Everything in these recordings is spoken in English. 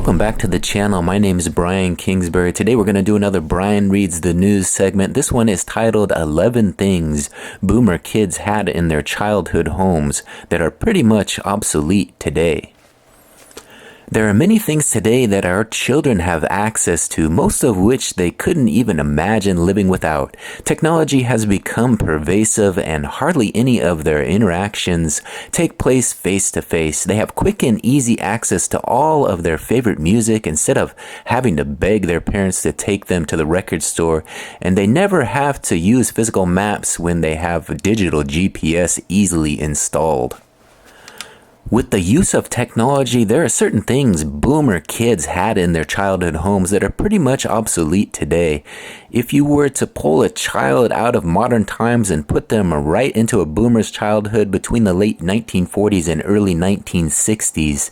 Welcome back to the channel. My name is Brian Kingsbury. Today we're going to do another Brian Reads the News segment. This one is titled 11 Things Boomer Kids Had in Their Childhood Homes That Are Pretty Much Obsolete Today. There are many things today that our children have access to, most of which they couldn't even imagine living without. Technology has become pervasive and hardly any of their interactions take place face to face. They have quick and easy access to all of their favorite music instead of having to beg their parents to take them to the record store, and they never have to use physical maps when they have digital GPS easily installed. With the use of technology, there are certain things boomer kids had in their childhood homes that are pretty much obsolete today. If you were to pull a child out of modern times and put them right into a boomer's childhood between the late 1940s and early 1960s,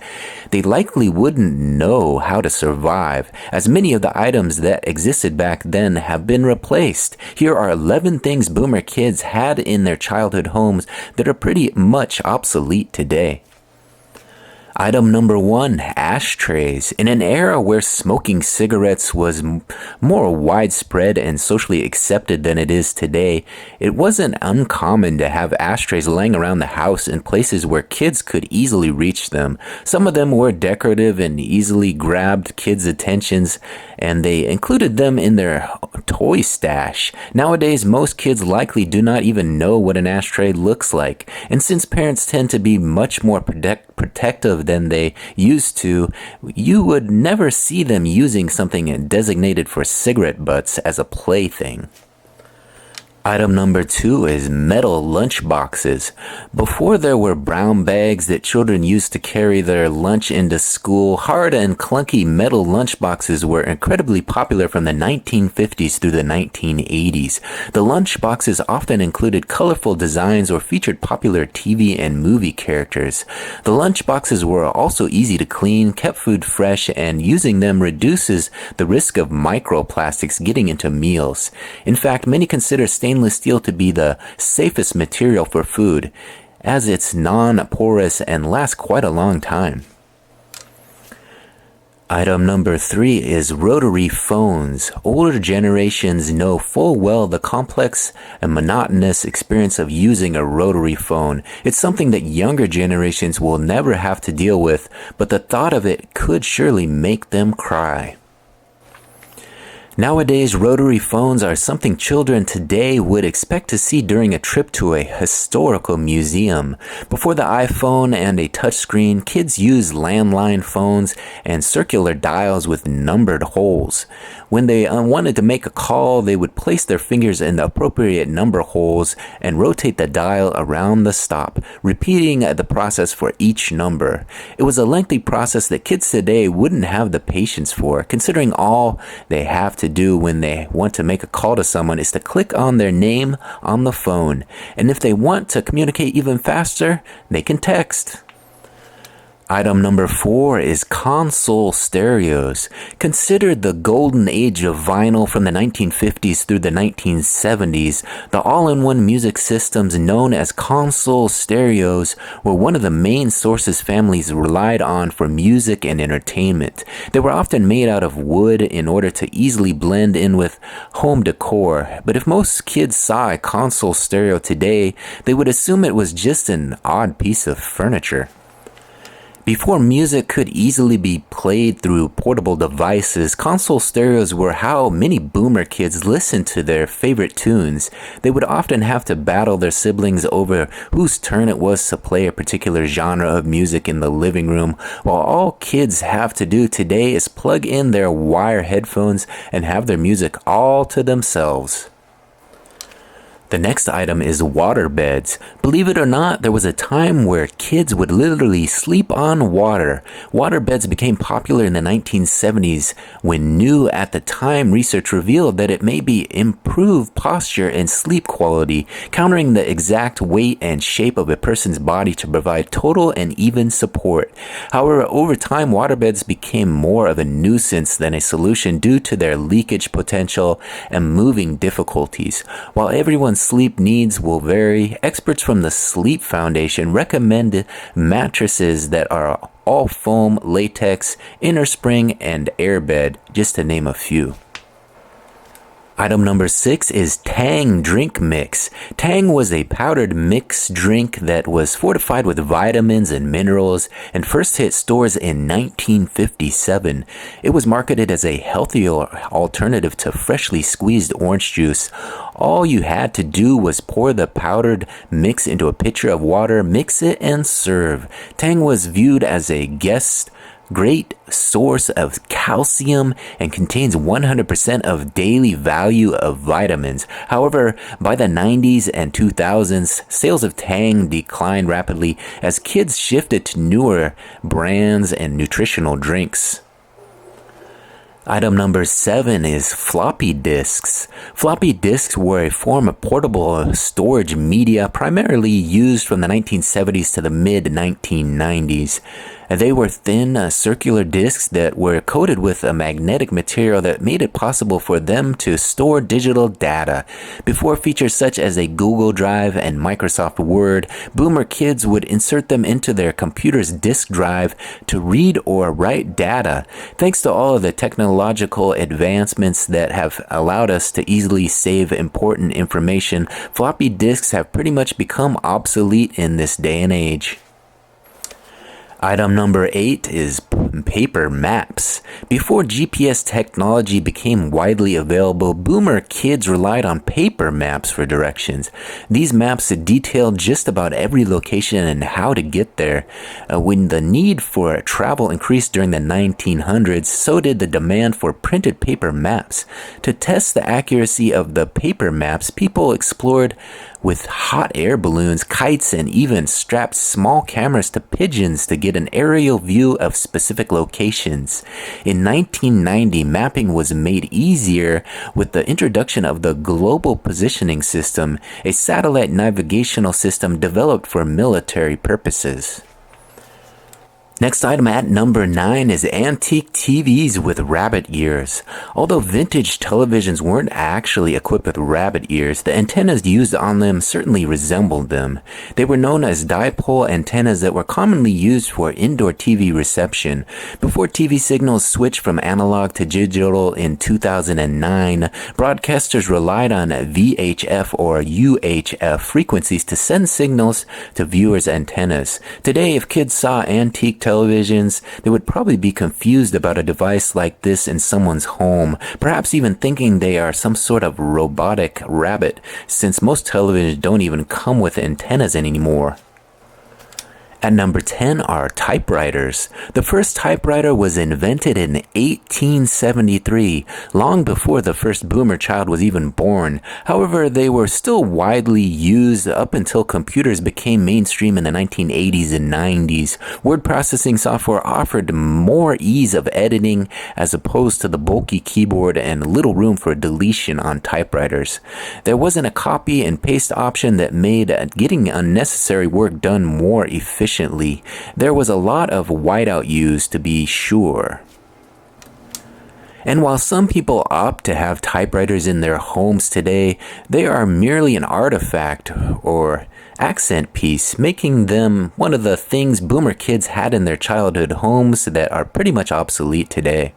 they likely wouldn't know how to survive, as many of the items that existed back then have been replaced. Here are 11 things boomer kids had in their childhood homes that are pretty much obsolete today. Item number 1, ashtrays. In an era where smoking cigarettes was more widespread and socially accepted than it is today, it wasn't uncommon to have ashtrays laying around the house in places where kids could easily reach them. Some of them were decorative and easily grabbed kids' attentions, and they included them in their toy stash. Nowadays, most kids likely do not even know what an ashtray looks like, and since parents tend to be much more protective than they used to, you would never see them using something designated for cigarette butts as a plaything. Item number 2 is metal lunch boxes. Before there were brown bags that children used to carry their lunch into school, hard and clunky metal lunch boxes were incredibly popular from the 1950s through the 1980s. The lunch boxes often included colorful designs or featured popular TV and movie characters. The lunch boxes were also easy to clean, kept food fresh, and using them reduces the risk of microplastics getting into meals. In fact, many consider stainless steel to be the safest material for food, as it's non-porous and lasts quite a long time. Item number 3 is rotary phones. Older generations know full well the complex and monotonous experience of using a rotary phone. It's something that younger generations will never have to deal with, but the thought of it could surely make them cry. Nowadays, rotary phones are something children today would expect to see during a trip to a historical museum. Before the iPhone and a touchscreen, kids used landline phones and circular dials with numbered holes. When they wanted to make a call, they would place their fingers in the appropriate number holes and rotate the dial around the stop, repeating the process for each number. It was a lengthy process that kids today wouldn't have the patience for, considering all they have to do when they want to make a call to someone is to click on their name on the phone. And if they want to communicate even faster, they can text. Item number 4 is console stereos. Considered the golden age of vinyl from the 1950s through the 1970s, the all-in-one music systems known as console stereos were one of the main sources families relied on for music and entertainment. They were often made out of wood in order to easily blend in with home decor, but if most kids saw a console stereo today, they would assume it was just an odd piece of furniture. Before music could easily be played through portable devices, console stereos were how many boomer kids listened to their favorite tunes. They would often have to battle their siblings over whose turn it was to play a particular genre of music in the living room, while all kids have to do today is plug in their wire headphones and have their music all to themselves. The next item is water beds. Believe it or not, there was a time where kids would literally sleep on water. Water beds became popular in the 1970s when new at the time research revealed that it may be improved posture and sleep quality, countering the exact weight and shape of a person's body to provide total and even support. However, over time, water beds became more of a nuisance than a solution due to their leakage potential and moving difficulties. While everyone sleep needs will vary. Experts from the Sleep Foundation recommend mattresses that are all foam, latex, inner spring, and airbed, just to name a few. Item number 6 is Tang Drink Mix. Tang was a powdered mix drink that was fortified with vitamins and minerals and first hit stores in 1957. It was marketed as a healthier alternative to freshly squeezed orange juice. All you had to do was pour the powdered mix into a pitcher of water, mix it, and serve. Tang was viewed as a great source of calcium and contains 100% of daily value of vitamins. However, by the 90s and 2000s, sales of Tang declined rapidly as kids shifted to newer brands and nutritional drinks. Item number 7 is floppy disks. Floppy disks were a form of portable storage media primarily used from the 1970s to the mid-1990s. They were thin, circular disks that were coated with a magnetic material that made it possible for them to store digital data. Before features such as a Google Drive and Microsoft Word, boomer kids would insert them into their computer's disk drive to read or write data. Thanks to all of the technological advancements that have allowed us to easily save important information, floppy disks have pretty much become obsolete in this day and age. Item number 8 is paper maps. Before GPS technology became widely available, boomer kids relied on paper maps for directions. These maps detailed just about every location and how to get there. When the need for travel increased during the 1900s, so did the demand for printed paper maps. To test the accuracy of the paper maps, people explored with hot air balloons, kites, and even strapped small cameras to pigeons to get an aerial view of specific locations. In 1990, mapping was made easier with the introduction of the Global Positioning System, a satellite navigational system developed for military purposes. Next item at number 9 is antique TVs with rabbit ears. Although vintage televisions weren't actually equipped with rabbit ears, the antennas used on them certainly resembled them. They were known as dipole antennas that were commonly used for indoor TV reception. Before TV signals switched from analog to digital in 2009, broadcasters relied on VHF or UHF frequencies to send signals to viewers' antennas. Today, if kids saw antique televisions, they would probably be confused about a device like this in someone's home, perhaps even thinking they are some sort of robotic rabbit, since most televisions don't even come with antennas anymore. At number 10 are typewriters. The first typewriter was invented in 1873, long before the first boomer child was even born. However, they were still widely used up until computers became mainstream in the 1980s and 90s. Word processing software offered more ease of editing as opposed to the bulky keyboard and little room for deletion on typewriters. There wasn't a copy and paste option that made getting unnecessary work done more efficient. There was a lot of whiteout used, to be sure. And while some people opt to have typewriters in their homes today, they are merely an artifact or accent piece, making them one of the things boomer kids had in their childhood homes that are pretty much obsolete today.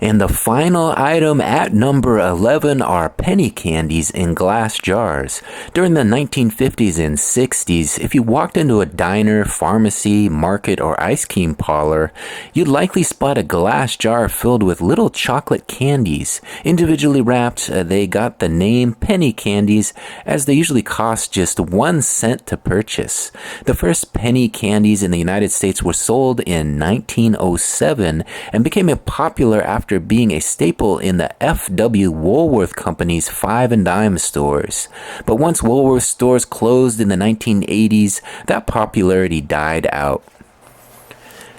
And the final item at number 11 are penny candies in glass jars. During the 1950s and 60s, if you walked into a diner, pharmacy, market, or ice cream parlor, you'd likely spot a glass jar filled with little chocolate candies. Individually wrapped, they got the name penny candies as they usually cost just 1 cent to purchase. The first penny candies in the United States were sold in 1907 and became popular after being a staple in the F.W. Woolworth Company's five and dime stores. But once Woolworth stores closed in the 1980s, that popularity died out.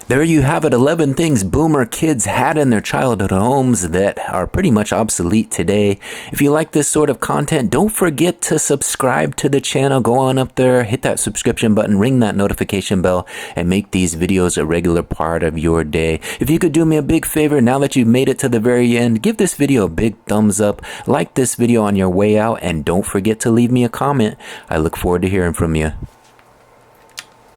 There you have it, 11 things boomer kids had in their childhood homes that are pretty much obsolete today. If you like this sort of content, don't forget to subscribe to the channel. Go on up there, hit that subscription button, ring that notification bell, and make these videos a regular part of your day. If you could do me a big favor, now that you've made it to the very end, give this video a big thumbs up, like this video on your way out, and don't forget to leave me a comment. I look forward to hearing from you.